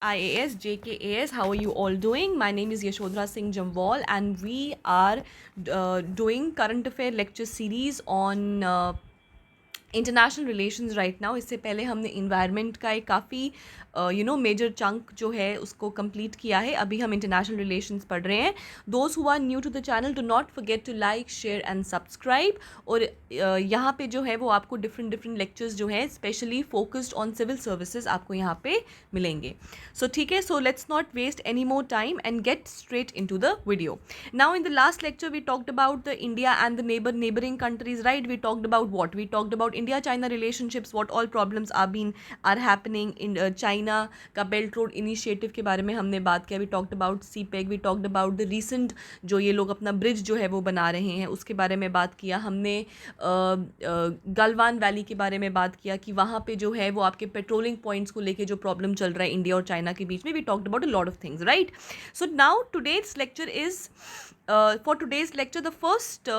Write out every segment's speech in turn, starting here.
IAS, JKAS. How are you all doing? My name is Yashodhara Singh Jamwal, and we are doing current affair lecture series on international relations right now. इससे पहले हमने environment का एक काफ़ी major chunk जो है उसको complete किया है. अभी हम इंटरनेशनल रिलेशंस पढ़ रहे हैं. Those who are new to the channel, do not forget to like, share and subscribe. और यहाँ पे जो है वो आपको डिफरेंट लेक्चर्स जो है specially focused on civil services आपको यहाँ पे मिलेंगे. सो ठीक है, so let's not waste any more time and get straight into the video. Now in the last lecture we talked about the India and the neighboring countries, right? We talked about what? We talked about India China relationships, what all problems are happening in China का Belt Road Initiative के बारे में हमने बात किया. We talked about CPEC, we talked about the recent जो ये लोग अपना ब्रिज जो है वो बना रहे हैं उसके बारे में बात किया हमने. गलवान वैली के बारे में बात किया कि वहाँ पे जो है वो आपके पेट्रोलिंग पॉइंट्स को लेके जो प्रॉब्लम चल रहा है इंडिया और चाइना के बीच में. We talked about a lot of things, right? So now today's lecture is for today's lecture the first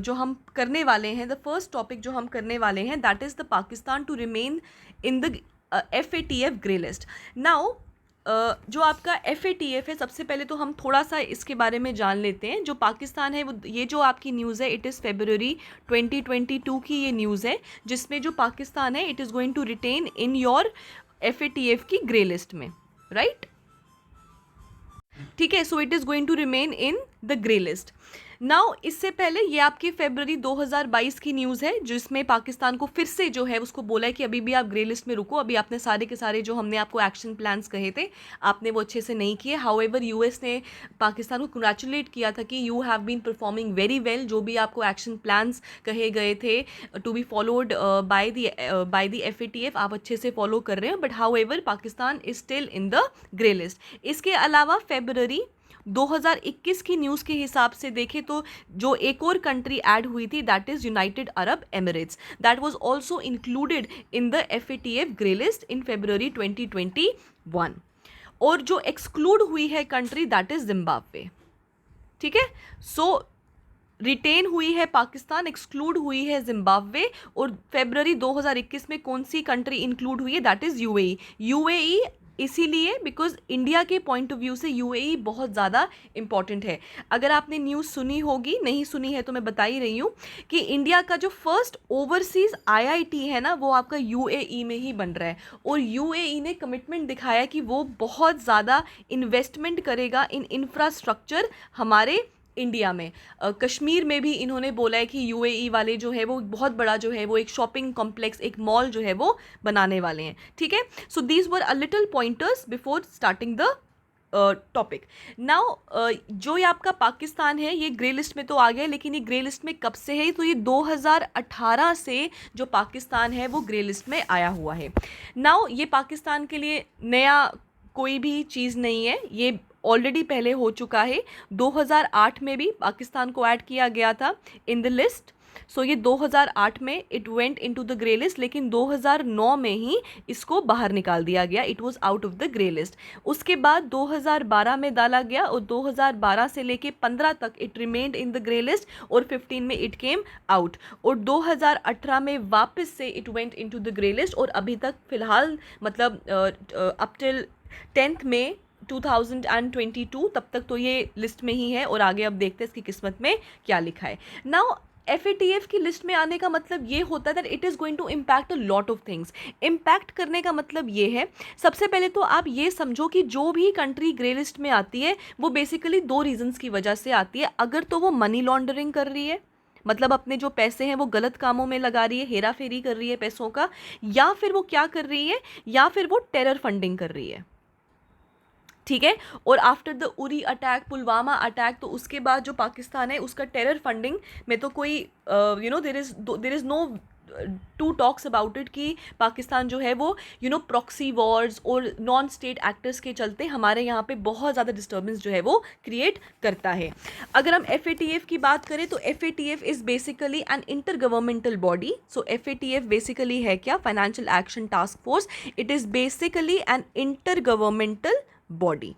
जो हम करने वाले हैं, the first topic जो हम करने वाले हैं, that is the Pakistan to remain in the FATF grey list. Now जो आपका FATF है, सबसे पहले तो हम थोड़ा सा इसके बारे में जान लेते हैं. जो पाकिस्तान है वो, ये जो आपकी न्यूज़ है, इट इज़ February 2022 की ये न्यूज़ है जिसमें जो पाकिस्तान है it is going to retain in your FATF की ग्रे लिस्ट में, राइट? ठीक है, so it is going to remain in the grey list. Now इससे पहले ये आपकी फरवरी 2022 की न्यूज़ है जिसमें पाकिस्तान को फिर से जो है उसको बोला है कि अभी भी आप ग्रे लिस्ट में रुको. अभी आपने सारे के सारे जो हमने आपको एक्शन प्लान्स कहे थे आपने वो अच्छे से नहीं किए. हाउएवर यूएस ने पाकिस्तान को कंग्रेचुलेट किया था कि you have been performing very well. जो भी आपको एक्शन प्लान्स कहे गए थे to be followed by the FATF आप अच्छे से फॉलो कर रहे हैं. But however Pakistan is still in the grey list. इसके अलावा फरवरी 2021 की न्यूज़ के हिसाब से देखें तो जो एक और कंट्री ऐड हुई थी that is United Arab Emirates. That was also included in the FATF grey list in February 2021. और जो एक्सक्लूड हुई है कंट्री दैट इज़ जिम्बाब्वे. ठीक है, सो रिटेन हुई है पाकिस्तान, एक्सक्लूड हुई है जिम्बाब्वे. और फरवरी 2021 में कौन सी कंट्री इंक्लूड हुई है? That is UAE. इसीलिए बिकॉज इंडिया के पॉइंट ऑफ व्यू से UAE बहुत ज़्यादा इंपॉर्टेंट है. अगर आपने न्यूज़ सुनी होगी, नहीं सुनी है तो मैं बता ही रही हूँ कि इंडिया का जो फर्स्ट ओवरसीज़ IIT है ना वो आपका UAE में ही बन रहा है. और UAE ने कमिटमेंट दिखाया कि वो बहुत ज़्यादा इन्वेस्टमेंट करेगा इन इंफ्रास्ट्रक्चर हमारे इंडिया में. कश्मीर में भी इन्होंने बोला है कि UAE वाले जो है वो बहुत बड़ा जो है वो एक शॉपिंग कॉम्प्लेक्स, एक मॉल जो है वो बनाने वाले हैं. ठीक है, so these were a little pointers before starting the topic. Now जो ये आपका पाकिस्तान है ये ग्रे लिस्ट में तो आ गया, लेकिन ये ग्रे लिस्ट में कब से है? तो ये 2018 से जो पाकिस्तान है वो ग्रे लिस्ट में आया हुआ है. नाउ ये पाकिस्तान के लिए नया कोई भी चीज़ नहीं है, ये ऑलरेडी पहले हो चुका है. 2008 में भी पाकिस्तान को ऐड किया गया था इन द लिस्ट. सो ये 2008 में it went into the grey list, लेकिन 2009 में ही इसको बाहर निकाल दिया गया. It was out of the grey list. उसके बाद 2012 में डाला गया और 2012 से लेके 15 तक it remained in the grey list और 15 में इट केम आउट. और 2018 में वापस से it went into the grey list और अभी तक फ़िलहाल मतलब अप टिल 10th में 2022 तब तक तो ये लिस्ट में ही है. और आगे अब देखते हैं इसकी किस्मत में क्या लिखा है. नाउ FATF की लिस्ट में आने का मतलब ये होता है that it is going to impact a lot of things. Impact करने का मतलब ये है, सबसे पहले तो आप ये समझो कि जो भी कंट्री ग्रे लिस्ट में आती है वो बेसिकली 2 रीजंस की वजह से आती है. अगर तो वो मनी लॉन्ड्रिंग कर रही है, मतलब अपने जो पैसे हैं वो गलत कामों में लगा रही है, हेरा फेरी कर रही है पैसों का, या फिर वो क्या कर रही है, या फिर वो टेरर फंडिंग कर रही है. ठीक है, और after the Uri attack, Pulwama attack, तो उसके बाद जो पाकिस्तान है उसका टेरर फंडिंग में तो कोई there is no to talks about it कि पाकिस्तान जो है वो प्रॉक्सी वॉर्स और नॉन स्टेट एक्टर्स के चलते हमारे यहाँ पे बहुत ज़्यादा डिस्टर्बेंस जो है वो क्रिएट करता है. अगर हम FATF की बात करें तो FATF is basically an inter governmental body. So FATF basically है क्या? Financial action task force. It is basically an inter governmental body.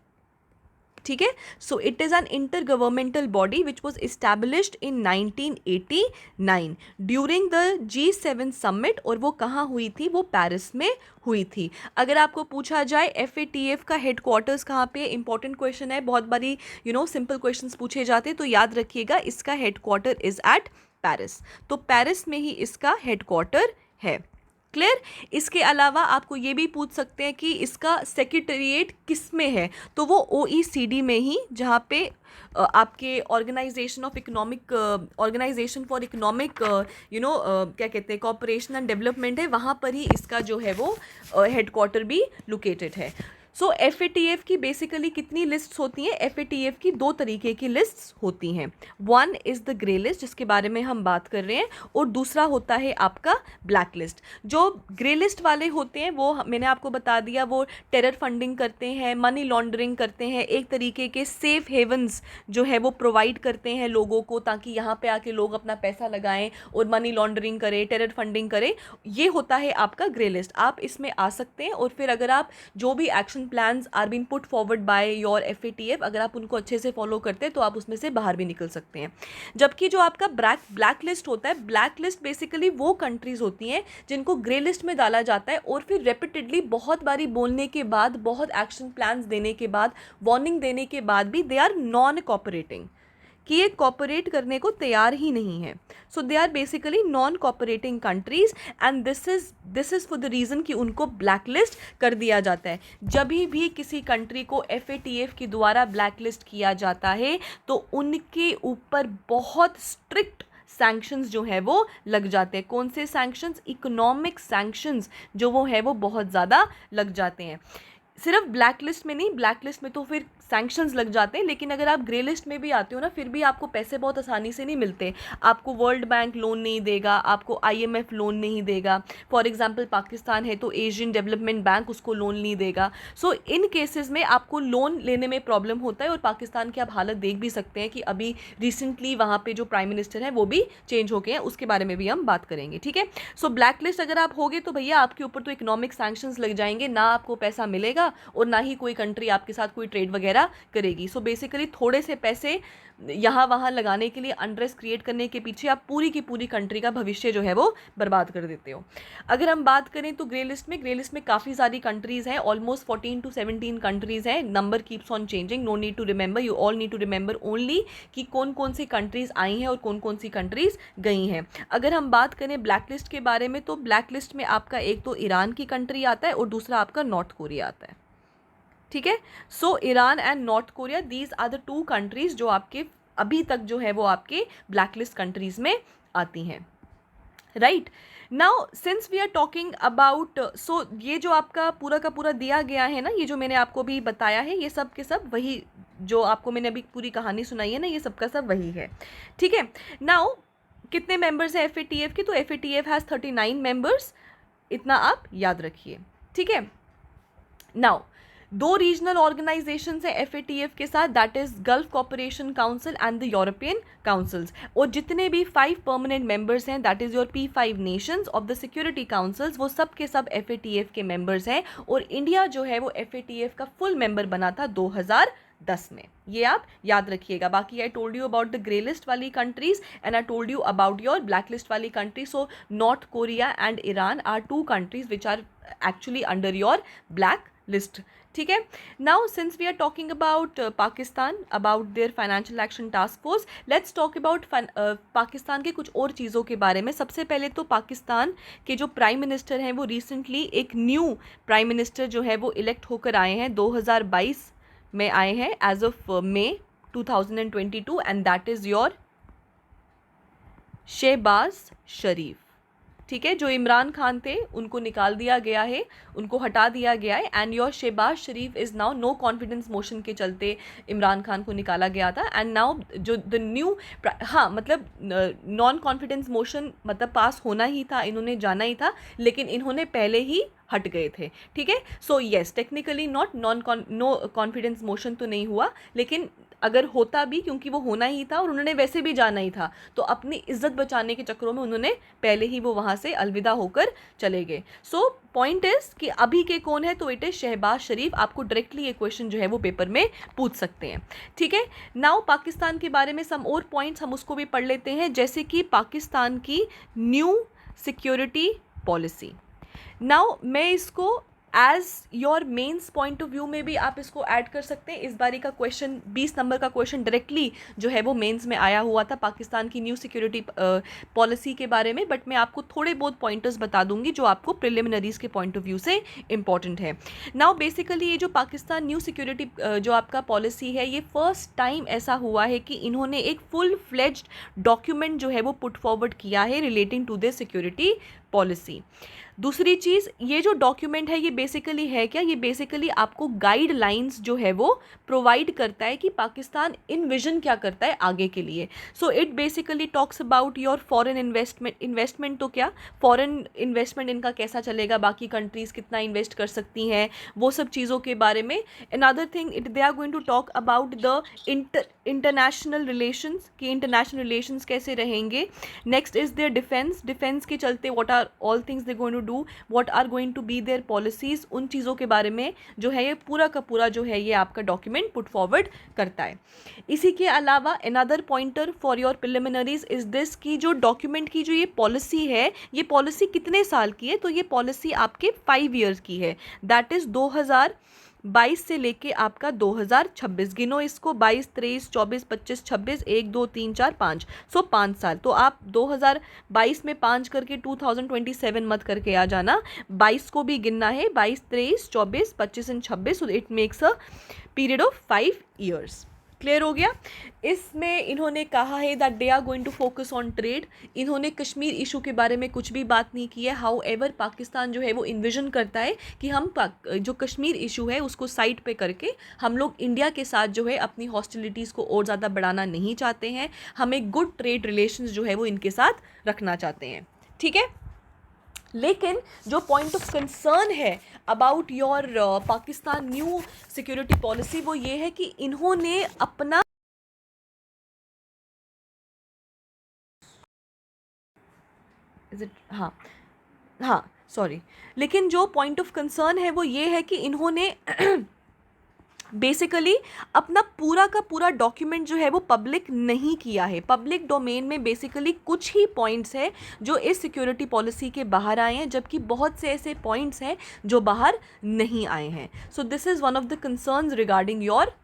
ठीक है। So it is an inter governmental body which was established in 1989 during the G7 summit, और वो कहाँ हुई थी, वो पेरिस में हुई थी। अगर आपको पूछा जाए FATF का हेडक्वार्टर्स कहाँ पे, इंपॉर्टेंट क्वेश्चन है, बहुत बारी सिंपल क्वेश्चंस पूछे जाते हैं, तो याद रखिएगा इसका हेडक्वार्टर इज एट पेरिस। तो पेरिस में ही इसका हेडक्वार्टर है। क्लियर। इसके अलावा आपको ये भी पूछ सकते हैं कि इसका सेक्रेटेरिएट किस में है, तो वो OECD में ही, जहाँ पे आपके ऑर्गेनाइजेशन फॉर इकोनॉमिक क्या कहते हैं, कॉपरेशन एंड डेवलपमेंट है, वहाँ पर ही इसका जो है वो हेडक्वार्टर भी लोकेटेड है। सो FATF की बेसिकली कितनी लिस्ट्स होती हैं? FATF की 2 तरीके की लिस्ट्स होती हैं। One is the grey list, जिसके बारे में हम बात कर रहे हैं, और दूसरा होता है आपका ब्लैक लिस्ट। जो ग्रे लिस्ट वाले होते हैं वो मैंने आपको बता दिया, वो टेरर फंडिंग करते हैं, मनी लॉन्ड्रिंग करते हैं, एक तरीके के सेफ हेवन्स जो है वो प्रोवाइड करते हैं लोगों को, ताकि यहाँ पे आके लोग अपना पैसा लगाएं और मनी लॉन्ड्रिंग करें, टेरर फंडिंग करें। ये होता है आपका ग्रे लिस्ट। आप इसमें आ सकते हैं, और फिर अगर आप जो भी action plans are been put forward by your FATF, अगर आप उनको अच्छे से फॉलो करते हैं तो आप उसमें से बाहर भी निकल सकते हैं। जबकि जो आपका ब्लैक लिस्ट होता है, ब्लैक लिस्ट बेसिकली वो कंट्रीज होती हैं जिनको ग्रे लिस्ट में डाला जाता है, और फिर रेपिटेडली बहुत बारी बोलने के बाद, बहुत एक्शन प्लान्स देने के बाद, वार्निंग देने के बाद भी दे आर नॉन कोऑपरेटिंग, कि ये कॉपरेट करने को तैयार ही नहीं है। So they are basically non cooperating countries, and this is for the reason कि उनको ब्लैक लिस्ट कर दिया जाता है। जब भी किसी कंट्री को FATF के द्वारा ब्लैक लिस्ट किया जाता है तो उनके ऊपर बहुत स्ट्रिक्ट सैंक्शंस जो है वो लग जाते हैं। कौन से सैंक्शंस? इकोनॉमिक सैंक्शंस जो वो है वो बहुत ज़्यादा लग जाते हैं। सिर्फ ब्लैक लिस्ट में नहीं, ब्लैक लिस्ट में तो फिर सैंक्शंस लग जाते हैं, लेकिन अगर आप ग्रे लिस्ट में भी आते हो ना, फिर भी आपको पैसे बहुत आसानी से नहीं मिलते। आपको वर्ल्ड बैंक लोन नहीं देगा, आपको IMF लोन नहीं देगा। फॉर एग्जांपल पाकिस्तान है तो एशियन डेवलपमेंट बैंक उसको लोन नहीं देगा। सो इन केसेस में आपको लोन लेने में प्रॉब्लम होता है, और पाकिस्तान की आप हालत देख भी सकते हैं कि अभी रिसेंटली वहाँ पे जो प्राइम मिनिस्टर है वो भी चेंज हो गए हैं, उसके बारे में भी हम बात करेंगे। ठीक है। सो ब्लैक लिस्ट अगर आप होगे तो भैया आपके ऊपर तो इकोनॉमिक सैंक्शंस लग जाएंगे, ना आपको पैसा मिलेगा और ना ही कोई कंट्री आपके साथ कोई ट्रेड वगैरह करेगी। सो बेसिकली थोड़े से पैसे यहाँ वहाँ लगाने के लिए, अनरेस्ट क्रिएट करने के पीछे आप पूरी की पूरी कंट्री का भविष्य जो है वो बर्बाद कर देते हो। अगर हम बात करें तो ग्रे लिस्ट में काफ़ी सारी कंट्रीज़ हैं, ऑलमोस्ट 14 to 17 कंट्रीज़ हैं। Number keeps on changing, no need to remember, you all need to remember only कि कौन कौन सी कंट्रीज़ आई हैं और कौन कौन सी कंट्रीज़ गई हैं। अगर हम बात करें ब्लैक लिस्ट के बारे में, तो ब्लैक लिस्ट में आपका एक तो ईरान की कंट्री आता है और दूसरा आपका नॉर्थ कोरिया आता है। ठीक है। So Iran and North Korea, these are the 2 countries जो आपके अभी तक जो है वो आपके ब्लैक लिस्ट कंट्रीज में आती हैं। Right now since we are talking about, so ये जो आपका पूरा का पूरा दिया गया है ना, ये जो मैंने आपको भी बताया है, ये सब के सब वही, जो आपको मैंने अभी पूरी कहानी सुनाई है ना, ये सब का सब वही है। ठीक है। नाउ कितने मेंबर्स हैं FATF के? तो FATF हैज़ 39 मेंबर्स, इतना आप याद रखिए। ठीक है। नाउ 2 रीजनल ऑर्गेनाइजेशंस हैं FATF के साथ, that is Gulf Cooperation Council and the European councils, और जितने भी 5 परमानेंट मेंबर्स हैं, that is your P5 nations of the security councils, वो सब के सब FATF के मेंबर्स हैं, और इंडिया जो है वो FATF का फुल मेंबर बना था 2010 में। ये आप याद रखिएगा। बाकी I told you about the grey list वाली countries and I told you about your black list वाली countries. So North Korea and Iran are 2 countries which are actually under your black list. ठीक है। Now since we are talking about Pakistan, about their financial action task force, let's talk about Pakistan के कुछ और चीज़ों के बारे में। सबसे पहले तो पाकिस्तान के जो प्राइम मिनिस्टर हैं वो रिसेंटली एक न्यू प्राइम मिनिस्टर जो है वो इलेक्ट होकर आए हैं, 2022 में आए हैं as of May 2022, and that is your Shahbaz Sharif. ठीक है। जो इमरान खान थे उनको निकाल दिया गया है, उनको हटा दिया गया है, and your Shahbaz Sharif is now, no confidence motion के चलते इमरान खान को निकाला गया था, एंड नाउ जो द न्यू, हाँ मतलब नॉन कॉन्फिडेंस मोशन मतलब पास होना ही था, इन्होंने जाना ही था, लेकिन इन्होंने पहले ही हट गए थे, ठीक है। So yes, technically not know confidence motion तो नहीं हुआ, लेकिन अगर होता भी, क्योंकि वो होना ही था और उन्होंने वैसे भी जाना ही था, तो अपनी इज्जत बचाने के चक्करों में उन्होंने पहले ही वो वहाँ से अलविदा होकर चले गए। सो पॉइंट इज कि अभी के कौन है, तो इट इज़ शहबाज शरीफ। आपको डायरेक्टली ये क्वेश्चन जो है वो पेपर में पूछ सकते हैं, ठीक है। नाउ पाकिस्तान के बारे में सम और पॉइंट्स हम उसको भी पढ़ लेते हैं, जैसे कि पाकिस्तान की न्यू सिक्योरिटी पॉलिसी। नाउ मैं इसको as your mains point of view में भी आप इसको ऐड कर सकते हैं। इस बारी का क्वेश्चन 20 नंबर का क्वेश्चन डायरेक्टली जो है वो मेंस में आया हुआ था पाकिस्तान की न्यू सिक्योरिटी पॉलिसी के बारे में, बट मैं आपको थोड़े बहुत पॉइंटर्स बता दूंगी जो आपको प्रिलिमिनरीज के पॉइंट ऑफ व्यू से इंपॉर्टेंट है। नाउ बेसिकली ये जो पाकिस्तान न्यू सिक्योरिटी जो आपका पॉलिसी है, ये फर्स्ट टाइम ऐसा हुआ है कि इन्होंने एक फुल फ्लेज्ड डॉक्यूमेंट जो है वो पुट फॉरवर्ड किया है relating to this security policy. दूसरी चीज़, ये जो डॉक्यूमेंट है ये बेसिकली है क्या, ये बेसिकली आपको गाइडलाइंस जो है वो प्रोवाइड करता है कि पाकिस्तान इन्विजन क्या करता है आगे के लिए। So it basically talks about your foreign investment तो क्या, फॉरेन इन्वेस्टमेंट इनका कैसा चलेगा, बाकी कंट्रीज़ कितना इन्वेस्ट कर सकती हैं, वो सब चीज़ों के बारे में। Another thing, they are going to talk about the international relations, कि इंटरनेशनल रिलेशंस कैसे रहेंगे। नेक्स्ट इज देयर डिफेंस के चलते what are all things they going to do, what are going to be their policies, उन चीज़ों के बारे में जो है ये पूरा का पूरा जो है ये आपका डॉक्यूमेंट पुट फॉरवर्ड करता है। इसी के अलावा another pointer for your preliminaries is this, की जो डॉक्यूमेंट की जो ये पॉलिसी है, ये पॉलिसी कितने साल की है, तो ये पॉलिसी आपके 5 ईयर्स की है, दैट इज़ 2022 से लेके आपका 2026, गिनो इसको, 22, 23, 24, 25, 26, 1, 2, 3, 4, 5, सो 5 साल। तो आप 2022 में 5 करके 2027 मत करके आ जाना, 22 को भी गिनना है, 22, 23, 24, 25 and 26, so it makes a period of 5 years. Clear हो गया। इसमें इन्होंने कहा है that they are going to focus on trade. इन्होंने कश्मीर इशू के बारे में कुछ भी बात नहीं की है। हाउ एवर पाकिस्तान जो है वो इन्विजन करता है कि हम जो कश्मीर इशू है उसको साइड पे करके हम लोग इंडिया के साथ जो है अपनी हॉस्टिलिटीज़ को और ज़्यादा बढ़ाना नहीं चाहते हैं, हम एक गुड ट्रेड रिलेशंस जो है वो इनके साथ रखना चाहते हैं, ठीक है। लेकिन जो पॉइंट ऑफ कंसर्न है about your Pakistan new security policy वो ये है कि इन्होंने अपना हाँ सॉरी, लेकिन जो पॉइंट ऑफ कंसर्न है वो ये है कि इन्होंने बेसिकली अपना पूरा का पूरा डॉक्यूमेंट जो है वो पब्लिक नहीं किया है। पब्लिक डोमेन में बेसिकली कुछ ही पॉइंट्स हैं जो इस सिक्योरिटी पॉलिसी के बाहर आए हैं, जबकि बहुत से ऐसे पॉइंट्स हैं जो बाहर नहीं आए हैं। सो this is one of the concerns regarding your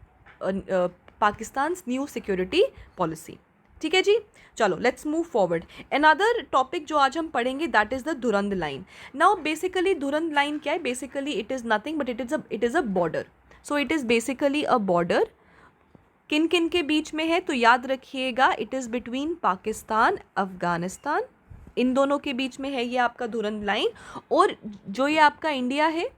Pakistan new security policy, ठीक है जी। चलो let's move forward. Another topic जो आज हम पढ़ेंगे that is the Durand line. Now basically Durand line क्या है, basically it is nothing but it is a border. So it is basically a border. किन किन के बीच में है, तो याद रखिएगा it is between Pakistan Afghanistan, इन दोनों के बीच में है ये आपका दुरंद लाइन। और जो ये आपका इंडिया है,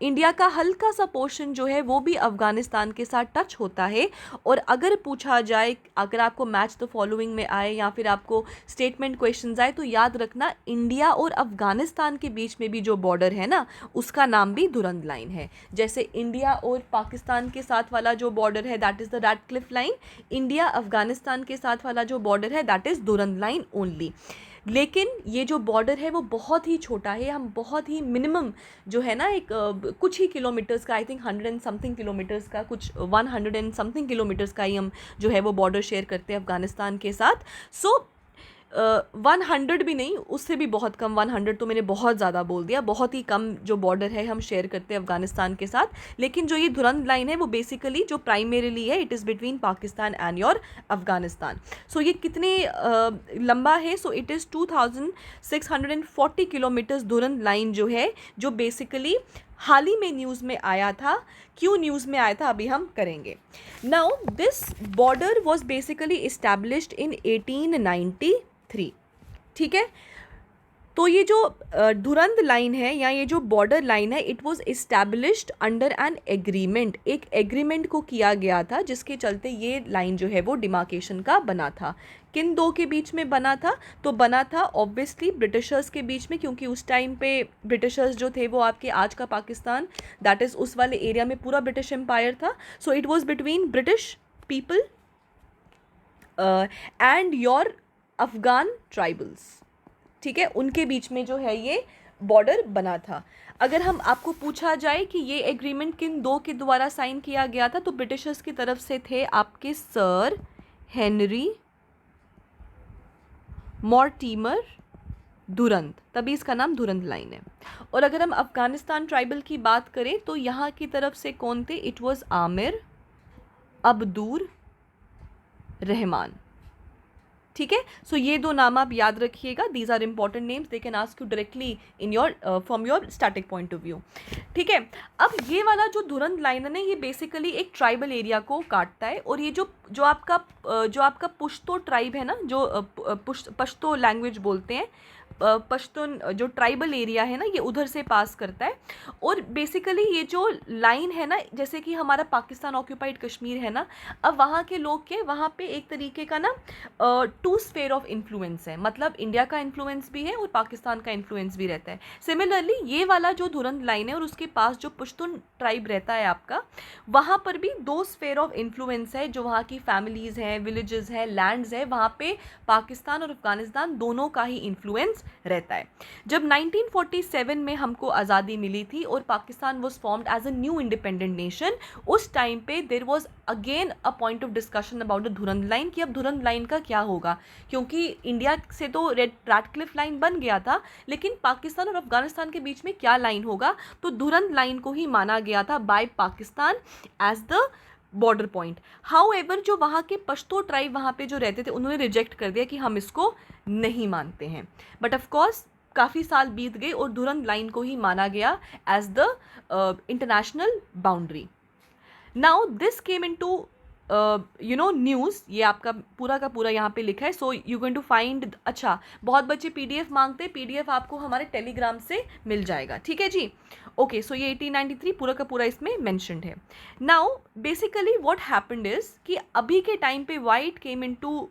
इंडिया का हल्का सा पोर्शन जो है वो भी अफ़गानिस्तान के साथ टच होता है। और अगर पूछा जाए, अगर आपको मैच द फॉलोइंग में आए या फिर आपको स्टेटमेंट क्वेश्चंस आए, तो याद रखना इंडिया और अफ़गानिस्तान के बीच में भी जो बॉर्डर है ना, उसका नाम भी दुरंद लाइन है। जैसे इंडिया और पाकिस्तान के साथ वाला जो बॉर्डर है that is the Radcliffe line, India Afghanistan के साथ वाला जो बॉर्डर है that is Durand line only. लेकिन ये जो बॉर्डर है वो बहुत ही छोटा है, हम बहुत ही मिनिमम जो है ना एक कुछ ही किलोमीटर्स का, I think 100 and something kilometres का, कुछ 100 एंड समथिंग किलोमीटर्स का ही हम जो है वो बॉर्डर शेयर करते हैं अफ़गानिस्तान के साथ। सो 100 भी नहीं, उससे भी बहुत कम, 100 तो मैंने बहुत ज़्यादा बोल दिया, बहुत ही कम जो बॉर्डर है हम शेयर करते हैं अफ़गानिस्तान के साथ। लेकिन जो ये दुरंद लाइन है वो बेसिकली जो प्राइमरीली है it is between Pakistan and your Afghanistan. So ये कितने लंबा है, so it is 2640 kilometres Durand line जो है, जो बेसिकली हाल ही में न्यूज़ में आया था। क्यों न्यूज़ में आया था अभी हम करेंगे। Now this border was basically established in 1893, ठीक है। तो ये जो धुरंध लाइन है या ये जो बॉर्डर लाइन है, it was established under an agreement, एक एग्रीमेंट को किया गया था जिसके चलते ये लाइन जो है वो डिमार्केशन का बना था। किन दो के बीच में बना था? तो बना था ऑब्वियसली ब्रिटिशर्स के बीच में, क्योंकि उस टाइम पे ब्रिटिशर्स जो थे वो आपके आज का पाकिस्तान, दैट इज़ उस वाले एरिया में पूरा ब्रिटिश एम्पायर था। So it was between British people and your Afghan tribals, ठीक है, उनके बीच में जो है ये बॉर्डर बना था। अगर हम आपको पूछा जाए कि ये एग्रीमेंट किन दो के द्वारा साइन किया गया था, तो ब्रिटिशर्स की तरफ से थे आपके सर हेनरी मॉर्टिमर दुरंत, तभी इसका नाम दुरंत लाइन है। और अगर हम अफ़गानिस्तान ट्राइबल की बात करें तो यहाँ की तरफ से कौन थे? इट वाज आमिर अब्दुर रहमान, ठीक है। सो ये दो नाम आप याद रखिएगा, these are important names, they can ask you directly in your from your static point of view, ठीक है। अब ये वाला जो धुरंध लाइन है ना, ये बेसिकली एक ट्राइबल एरिया को काटता है, और ये जो आपका पुश्तो ट्राइब है ना, जो पश्तो लैंग्वेज बोलते हैं, पश्तून जो ट्राइबल एरिया है ना, ये उधर से पास करता है। और बेसिकली ये जो लाइन है ना, जैसे कि हमारा पाकिस्तान ऑक्यूपाइड कश्मीर है ना, अब वहाँ के लोग के वहाँ पे एक तरीके का ना टू स्फेयर ऑफ इन्फ्लुएंस है, मतलब इंडिया का इन्फ्लुएंस भी है और पाकिस्तान का इन्फ्लुएंस भी रहता है। सिमिलरली ये वाला जो धुरंध लाइन है और उसके पास जो पश्तून ट्राइब रहता है आपका, वहाँ पर भी दो स्फेयर ऑफ इन्फ्लुएंस है, जो वहाँ की फैमिलीज़ हैं, विलेजेस हैं, लैंड्स है, वहाँ पे पाकिस्तान और अफगानिस्तान दोनों का ही इन्फ्लुएंस रहता है। जब 1947 में हमको आज़ादी मिली थी और Pakistan was formed as a new independent nation, उस टाइम पे there was again a point of discussion about the Durand line, कि अब धुरंध लाइन का क्या होगा, क्योंकि इंडिया से तो रैडक्लिफ लाइन बन गया था, लेकिन पाकिस्तान और अफगानिस्तान के बीच में क्या लाइन होगा, तो धुरंध लाइन को ही माना गया था by Pakistan as the border point. However जो वहाँ के पश्तो ट्राइब वहाँ पे जो रहते थे, उन्होंने रिजेक्ट कर दिया कि हम इसको नहीं मानते हैं। बट ऑफ कोर्स काफ़ी साल बीत गए और धुरंध लाइन को ही माना गया as the international boundary. Now this came in to news, ये आपका पूरा का पूरा यहाँ पे लिखा है। So you going to find, अच्छा बहुत बच्चे पीडीएफ मांगते हैं, पीडीएफ आपको हमारे टेलीग्राम से मिल जाएगा, ठीक है जी। ओके, सो ये 1893 पूरा का पूरा इसमें मैंशनड है। Now basically what happened is कि अभी के टाइम पे why it came in to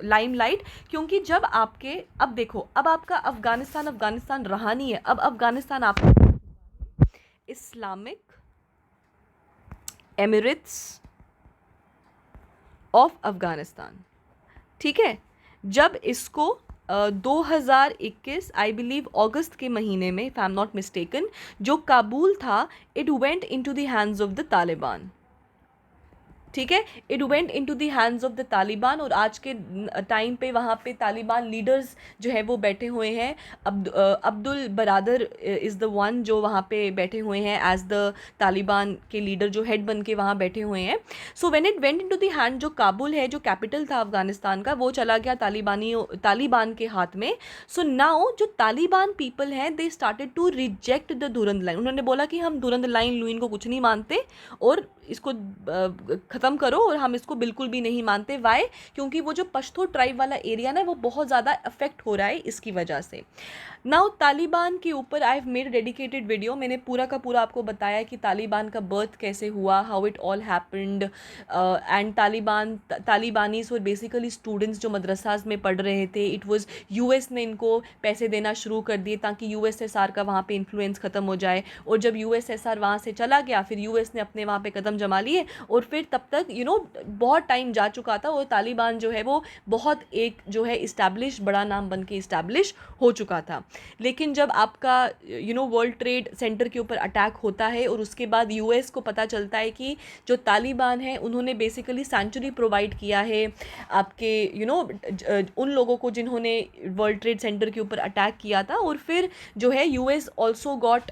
limelight, क्योंकि जब आपके, अब देखो, अब आपका अफगानिस्तान रहा नहीं है, अब अफगानिस्तान आपका इस्लामिक एमिरेट्स ऑफ अफगानिस्तान, ठीक है। जब इसको 2021 आई बिलीव अगस्त के महीने में, if I am not mistaken, जो काबुल था, it went into the hands of the Taliban, ठीक है, it went into the hands of the Taliban. और आज के टाइम पे वहाँ पे तालिबान लीडर्स जो है वो बैठे हुए हैं। Abdul Baradar is the one जो वहाँ पे बैठे हुए हैं एज द तालिबान के लीडर, जो हेड बन के वहाँ बैठे हुए हैं। So when it went into the hand, जो काबुल है, जो कैपिटल था अफगानिस्तान का, वो चला गया तालिबान के हाथ में। सो नाउ जो तालिबान पीपल हैं, they started to reject the Durand line. उन्होंने बोला कि हम दुरंद लाइन लुइन को कुछ नहीं मानते और इसको ख़त्म करो, और हम इसको बिल्कुल भी नहीं मानते। वाई? क्योंकि वो जो पश्तो ट्राइब वाला एरिया ना, वो बहुत ज़्यादा अफेक्ट हो रहा है इसकी वजह से। नाउ तालिबान के ऊपर I have made dedicated video, मैंने पूरा का पूरा आपको बताया कि तालिबान का बर्थ कैसे हुआ, how it all happened, and Talibanis और बेसिकली स्टूडेंट्स जो मदरसाज में पढ़ रहे थे, इट वाज यूएस ने इनको पैसे देना शुरू कर दिए ताकि यूएसएसआर का वहाँ पे इन्फ्लुएंस ख़त्म हो जाए। और जब यूएसएसआर वहाँ से चला गया, फिर यूएस ने अपने वहाँ पे कदम जमा लिए, और फिर तब तक बहुत टाइम जा चुका था और तालिबान जो है वो बहुत एक जो है इस्टेब्लिश, बड़ा नाम बन के इस्टेब्लिश हो चुका था। लेकिन जब आपका वर्ल्ड ट्रेड सेंटर के ऊपर अटैक होता है और उसके बाद यूएस को पता चलता है कि जो तालिबान है उन्होंने बेसिकली सेंचुरी प्रोवाइड किया है आपके उन लोगों को जिन्होंने वर्ल्ड ट्रेड सेंटर के ऊपर अटैक किया था, और फिर जो है US also got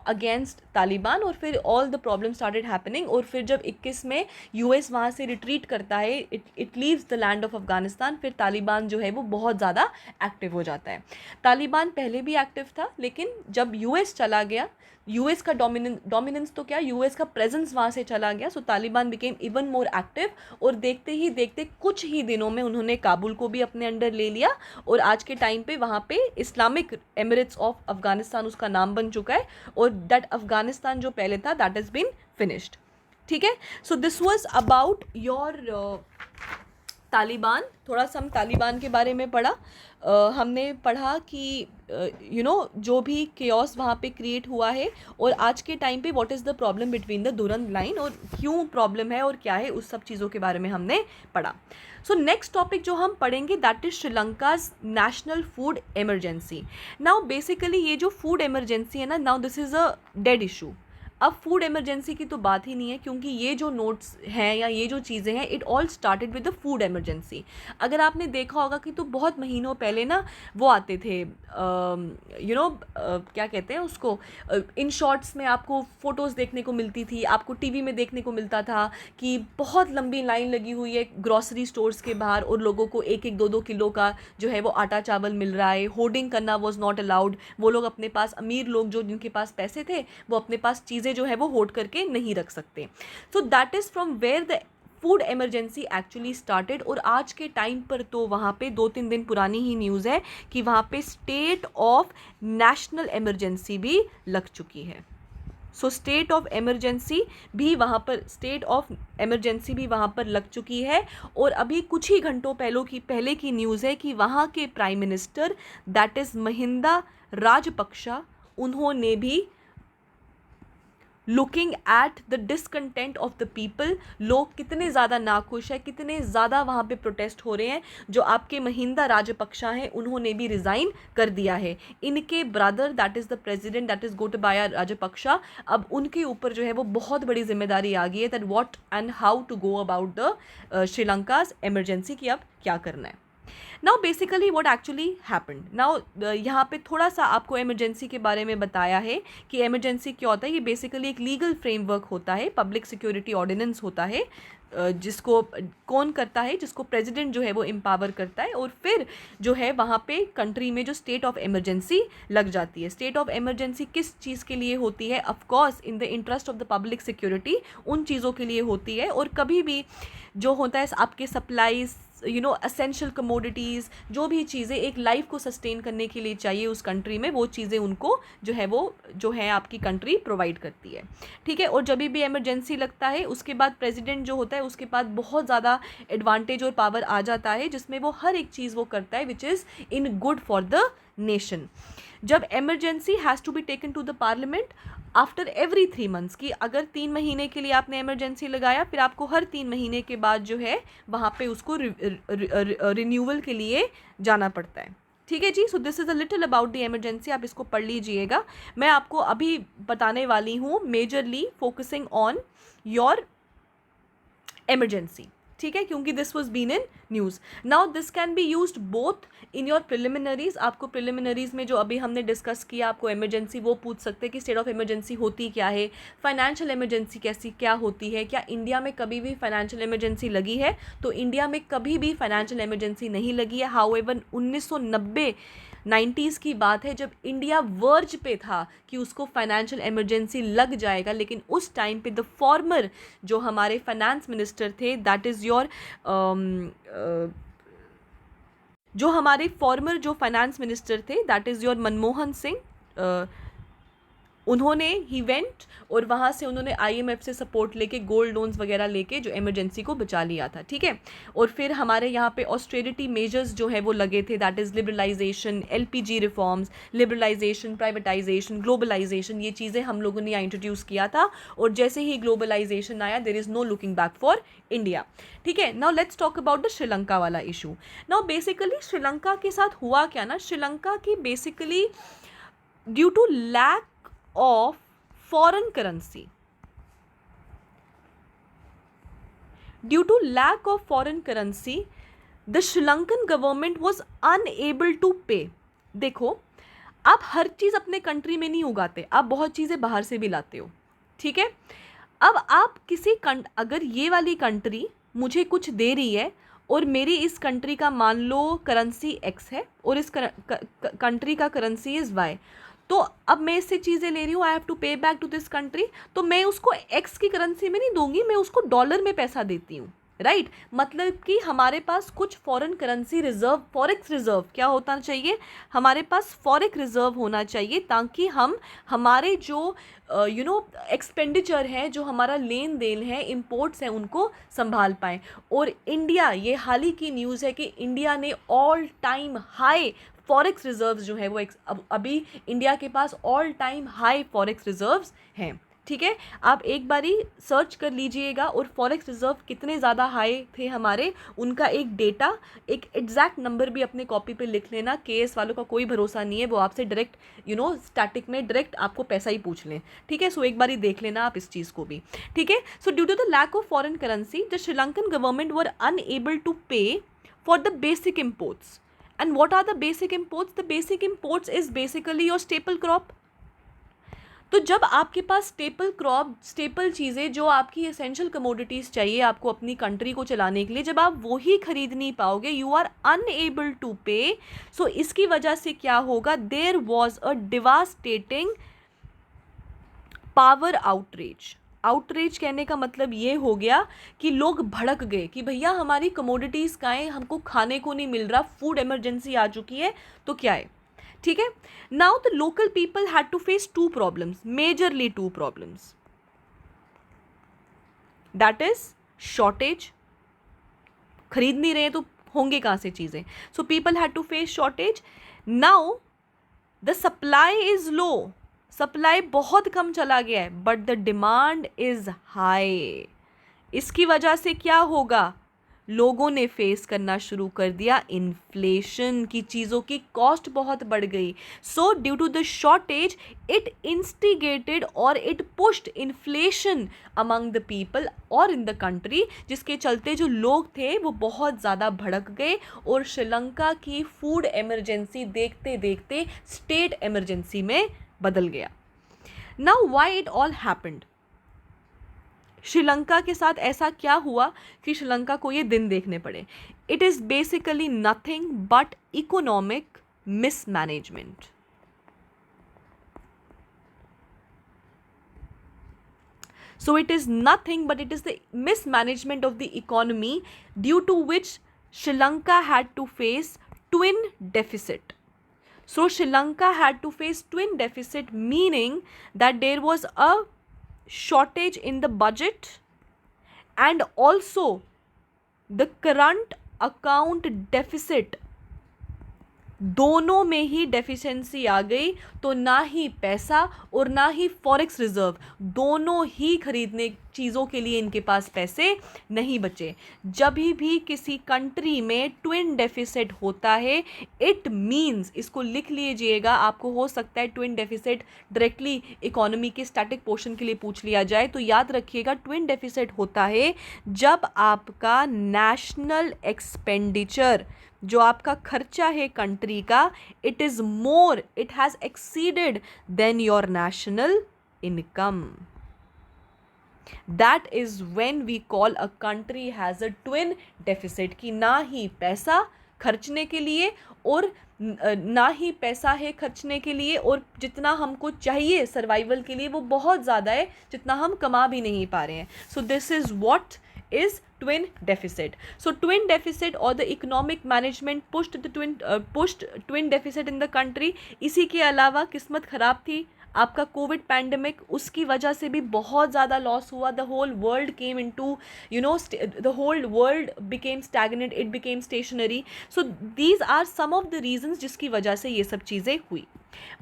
against Taliban, और फिर all the problem started happening, और फिर जब 21 में यूएस वहाँ से रिट्रीट करता है, it leaves the land of Afghanistan, फिर तालिबान जो है वो बहुत ज़्यादा एक्टिव हो जाता है। तालिबान पहले भी एक्टिव था, लेकिन जब यूएस चला गया, यूएस का डोमिनेंस तो क्या, यूएस का प्रेजेंस वहाँ से चला गया, so Taliban became even more active, और देखते ही देखते कुछ ही दिनों में उन्होंने काबुल को भी अपने अंडर ले लिया, और आज के टाइम पे वहाँ पे इस्लामिक एमिरेट्स ऑफ अफगानिस्तान उसका नाम बन चुका है, और दैट अफगानिस्तान जो पहले था दैट हैज़ बीन फिनिश्ड। ठीक है, so this was about your Taliban. थोड़ा सा हम तालिबान के बारे में पढ़ा। हमने पढ़ा कि जो भी केओस वहाँ पे क्रिएट हुआ है, और आज के टाइम पे what is the problem between the Durand line, और क्यों प्रॉब्लम है और क्या है, उस सब चीज़ों के बारे में हमने पढ़ा। सो नेक्स्ट टॉपिक जो हम पढ़ेंगे that is Sri Lanka's national food emergency. Now basically ये जो फूड इमरजेंसी है ना, now this is a dead issue. अब फूड इमरजेंसी की तो बात ही नहीं है, क्योंकि ये जो नोट्स हैं या ये जो चीज़ें हैं, it all started with the food emergency. अगर आपने देखा होगा कि तो बहुत महीनों पहले ना वो आते थे, क्या कहते हैं उसको, इन शॉर्ट्स में आपको फ़ोटोज़ देखने को मिलती थी, आपको टीवी में देखने को मिलता था कि बहुत लंबी लाइन लगी हुई है ग्रॉसरी स्टोर्स के बाहर, और लोगों को 1-1 2-2 किलो का जो है वो आटा चावल मिल रहा है। होर्डिंग करना वॉज नॉट अलाउड। वो लोग अपने पास, अमीर लोग जो जिनके पास पैसे थे, वो अपने पास चीज़ें जो है वो होल्ड करके नहीं रख सकते। So that is from where the food emergency actually started. और आज के टाइम पर तो वहाँ पे 2-3 दिन पुरानी ही न्यूज़ है कि वहाँ पे स्टेट ऑफ नेशनल इमरजेंसी भी लग चुकी है। सो स्टेट ऑफ इमरजेंसी भी वहाँ पर लग चुकी है। और अभी कुछ ही घंटों पहले की न्यूज़ है कि वहाँ के prime minister that is Mahinda Rajapaksa, उन्होंने भी looking at the discontent of the people, लोग कितने ज़्यादा नाखुश है, कितने ज़्यादा वहाँ पे प्रोटेस्ट हो रहे हैं, जो आपके महिंदा राजपक्षा हैं उन्होंने भी रिज़ाइन कर दिया है। इनके brother that is the president that is Gotabaya Rajapaksa, अब उनके ऊपर जो है वो बहुत बड़ी जिम्मेदारी आ गई है that what and how to go about the Sri Lanka's emergency, की अब क्या करना है। Now basically what actually happened, now यहाँ पे थोड़ा सा आपको इमरजेंसी के बारे में बताया है कि इमरजेंसी क्या होता है। ये बेसिकली एक लीगल फ्रेमवर्क होता है, पब्लिक सिक्योरिटी ऑर्डिनेंस होता है, जिसको कौन करता है, जिसको प्रेसिडेंट जो है वो एम्पावर करता है, और फिर जो है वहाँ पे कंट्री में जो स्टेट ऑफ इमरजेंसी लग जाती है। स्टेट ऑफ इमरजेंसी किस चीज़ के लिए होती है, of course in the interest of the public security, उन चीज़ों के लिए होती है। और कभी भी जो होता है आपके सप्लाईज, असेंशियल कमोडिटीज़, जो भी चीज़ें एक लाइफ को सस्टेन करने के लिए चाहिए उस कंट्री में, वो चीज़ें उनको जो है आपकी कंट्री प्रोवाइड करती है। ठीक है, और जब भी इमरजेंसी लगता है उसके बाद प्रेसिडेंट जो होता है उसके पास बहुत ज़्यादा एडवांटेज और पावर आ जाता है, जिसमें वो हर एक चीज़ वो करता है which is in good for the nation. जब emergency has to be taken to the parliament after every 3 months, की अगर 3 महीने के लिए आपने इमरजेंसी लगाया, फिर आपको हर 3 महीने के बाद जो है वहाँ पे उसको रिन्यूअल के लिए जाना पड़ता है। ठीक है जी, so this is a little about the emergency, आप इसको पढ़ लीजिएगा। मैं आपको अभी बताने वाली हूँ majorly focusing on your emergency. ठीक है, क्योंकि this was been in news. Now this can be used both in your preliminaries. आपको प्रिलिमिनरीज में जो अभी हमने डिस्कस किया, आपको इमरजेंसी वो पूछ सकते हैं कि स्टेट ऑफ इमरजेंसी होती क्या है, फाइनेंशियल इमरजेंसी क्या होती है, क्या इंडिया में कभी भी फाइनेंशियल इमरजेंसी लगी है, तो इंडिया में कभी भी फाइनेंशियल इमरजेंसी नहीं लगी है। हाउएवर 1990s की बात है, जब इंडिया वर्ज पे था कि उसको फाइनेंशियल इमरजेंसी लग जाएगा, लेकिन उस टाइम पे द फॉर्मर जो हमारे फाइनेंस मिनिस्टर थे दैट इज़ योर जो हमारे फॉर्मर जो फाइनेंस मिनिस्टर थे that is your Manmohan Singh, उन्होंने ही वेंट और वहाँ से उन्होंने आईएमएफ से सपोर्ट लेके गोल्ड लोन्स वगैरह लेके जो इमरजेंसी को बचा लिया था। ठीक है, और फिर हमारे यहाँ पे ऑस्टेरिटी मेजर्स जो है वो लगे थे, that is liberalisation, LPG reforms, liberalisation, privatisation, globalisation, ये चीज़ें हम लोगों ने यहाँ इंट्रोड्यूस किया था। और जैसे ही ग्लोबलाइजेशन आया, there is no looking back for India. ठीक है, now let's talk about the Sri Lanka वाला इशू। नाउ बेसिकली श्रीलंका के साथ हुआ क्या ना, श्रीलंका की basically due to lack of foreign currency, due to lack of foreign currency the Sri Lankan government was unable to pay। देखो, आप हर चीज़ अपने कंट्री में नहीं उगाते, आप बहुत चीज़ें बाहर से भी लाते हो। ठीक है, अब आप अगर ये वाली कंट्री मुझे कुछ दे रही है और मेरी इस कंट्री का मान लो करेंसी एक्स है और इस कंट्री का करेंसी इज़ वाई, तो अब मैं इससे चीज़ें ले रही हूँ, आई हैव टू पे बैक टू दिस कंट्री, तो मैं उसको एक्स की करेंसी में नहीं दूंगी, मैं उसको डॉलर में पैसा देती हूँ, राइट। मतलब कि हमारे पास कुछ foreign currency reserve, forex reserve क्या होना चाहिए, हमारे पास फॉरेक्स रिजर्व होना चाहिए, ताकि हम हमारे जो एक्सपेंडिचर है, जो हमारा लेन देन है, इंपोर्ट्स हैं, उनको संभाल पाएँ। और इंडिया, ये हाल ही की न्यूज़ है कि इंडिया ने all time high forex reserves जो है वो अभी इंडिया के पास all time high forex reserves हैं, ठीक है। आप एक बारी सर्च कर लीजिएगा और फॉरेक्स रिजर्व कितने ज़्यादा हाई थे हमारे, उनका एक डेटा, एक एग्जैक्ट नंबर भी अपने कॉपी पे लिख लेना। केएस वालों का कोई भरोसा नहीं है, वो आपसे डायरेक्ट स्टैटिक में डायरेक्ट आपको पैसा ही पूछ लें, ठीक है। सो एक बारी देख लेना आप इस चीज़ को भी, ठीक है। So due to the lack of foreign currency the Sri Lankan government were unable to pay for the basic imports. And what are the basic imports? The basic imports is basically your staple crop. तो जब आपके पास staple crop, staple चीज़ें जो आपकी essential commodities चाहिए आपको अपनी country को चलाने के लिए, जब आप वही खरीद नहीं पाओगे, यू आर अनएबल टू पे। सो इसकी वजह से क्या होगा, there was a devastating power outreach. Outreach कहने का मतलब ये हो गया कि लोग भड़क गए कि भैया हमारी कमोडिटीज़ कहाँ हैं, हमको खाने को नहीं मिल रहा, फूड इमरजेंसी आ चुकी है, तो क्या है, ठीक है। Now the local people had to face two problems, majorly two problems, that is shortage, खरीद नहीं रहे तो होंगे कहाँ से चीज़ें। So people had to face shortage. Now the supply is low, supply बहुत कम चला गया है, but the demand is high. इसकी वजह से क्या होगा, लोगों ने फेस करना शुरू कर दिया इन्फ्लेशन की, चीज़ों की कॉस्ट बहुत बढ़ गई। So due to the shortage it instigated और it pushed inflation among the people और इन द कंट्री, जिसके चलते जो लोग थे वो बहुत ज़्यादा भड़क गए और श्रीलंका की फूड इमरजेंसी देखते देखते स्टेट इमरजेंसी में बदल गया। Now why it all happened, Sri Lanka के साथ ऐसा क्या हुआ कि श्रीलंका को ये दिन देखने पड़े। It is basically nothing but economic mismanagement. So it is nothing but it is the mismanagement of the economy due to which Sri Lanka had to face twin deficit. So Sri Lanka had to face twin deficit, meaning that there was a shortage in the budget and also the current account deficit, दोनों में ही deficiency आ गई। तो ना ही पैसा और ना ही forex reserve, दोनों ही खरीदने चीज़ों के लिए इनके पास पैसे नहीं बचे। जब भी किसी कंट्री में ट्विन डेफिसिट होता है, इट मीन्स, इसको लिख लीजिएगा, आपको हो सकता है ट्विन डेफिसिट डायरेक्टली इकोनॉमी के स्टैटिक पोर्शन के लिए पूछ लिया जाए, तो याद रखिएगा ट्विन डेफिसिट होता है जब आपका नेशनल एक्सपेंडिचर, जो आपका खर्चा है कंट्री का, it is more, it has exceeded than your national income. That is when we call a country has a twin deficit, कि ना ही पैसा खर्चने के लिए और ना ही पैसा है खर्चने के लिए, और जितना हमको चाहिए सर्वाइवल के लिए वो बहुत ज़्यादा है, जितना हम कमा भी नहीं पा रहे हैं। सो this is what is twin deficit. So twin deficit or the economic management pushed twin deficit in the country. इसी के अलावा किस्मत ख़राब थी, आपका कोविड पैंडमिक, उसकी वजह से भी बहुत ज़्यादा लॉस हुआ। The whole world came into the whole world became stagnant, it became stationary. So these are some of the reasons जिसकी वजह से ये सब चीज़ें हुई।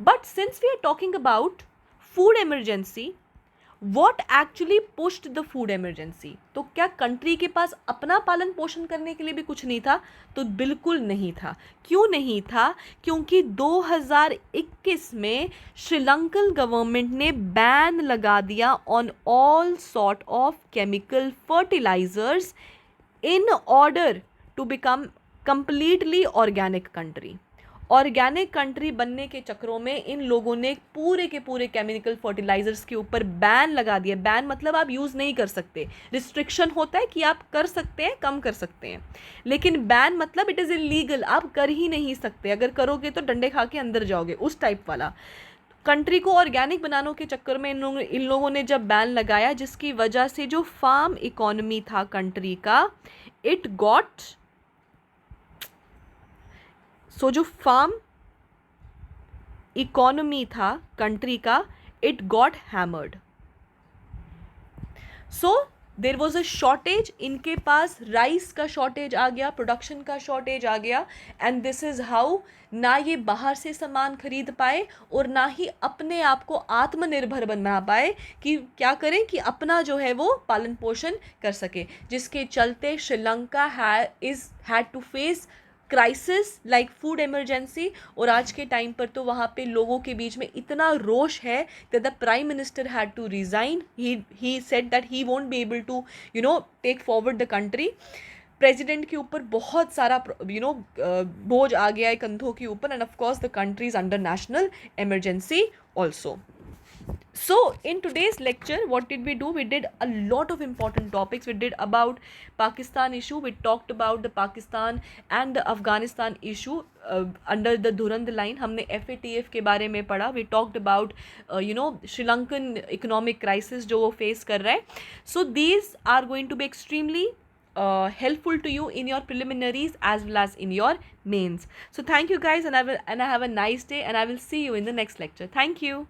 But since we are talking about food emergency, what actually pushed the food emergency, तो क्या country के पास अपना पालन पोषण करने के लिए भी कुछ नहीं था? तो बिल्कुल नहीं था। क्यों नहीं था? क्योंकि 2021 में श्रीलंकन गवर्नमेंट ने बैन लगा दिया on all sort of chemical fertilisers in order to become completely organic country. Organic country बनने के चक्करों में इन लोगों ने पूरे के पूरे केमिकल फर्टिलाइजर्स के ऊपर बैन लगा दिया। बैन मतलब आप यूज़ नहीं कर सकते, रिस्ट्रिक्शन होता है कि आप कर सकते हैं, कम कर सकते हैं, लेकिन बैन मतलब इट इज़ इलीगल, आप कर ही नहीं सकते, अगर करोगे तो डंडे खा के अंदर जाओगे, उस टाइप वाला। कंट्री को ऑर्गेनिक बनाने के चक्कर में इन लोगों ने जब बैन लगाया, जिसकी वजह से जो फार्म इकोनॉमी था कंट्री का, इट गॉट जो फार्म इकोनॉमी था कंट्री का, it got hammered. So there was a shortage, इनके पास राइस का शॉर्टेज आ गया, प्रोडक्शन का शॉर्टेज आ गया, एंड दिस इज़ हाउ ना ये बाहर से सामान खरीद पाए और ना ही अपने आप को आत्मनिर्भर बना पाए कि क्या करें कि अपना जो है वो पालन पोषण कर सके, जिसके चलते Sri Lanka had to face crisis like food emergency. और आज के टाइम पर तो वहाँ पे लोगों के बीच में इतना रोष है that the prime minister had to resign. He said that he won't be able to take forward the country. President के ऊपर बहुत सारा बोझ आ गया है कंधों के ऊपर, end of course the country is under national emergency also. So in today's lecture, what did we do? We did a lot of important topics. We did about Pakistan issue, we talked about the Pakistan and the Afghanistan issue under the Durand line. हमने FATF के बारे में पढ़ा. We talked about Sri Lankan economic crisis जो वो face कर रहा है. So these are going to be extremely helpful to you in your preliminaries as well as in your mains. So thank you guys, and I have a nice day, and I will see you in the next lecture. Thank you.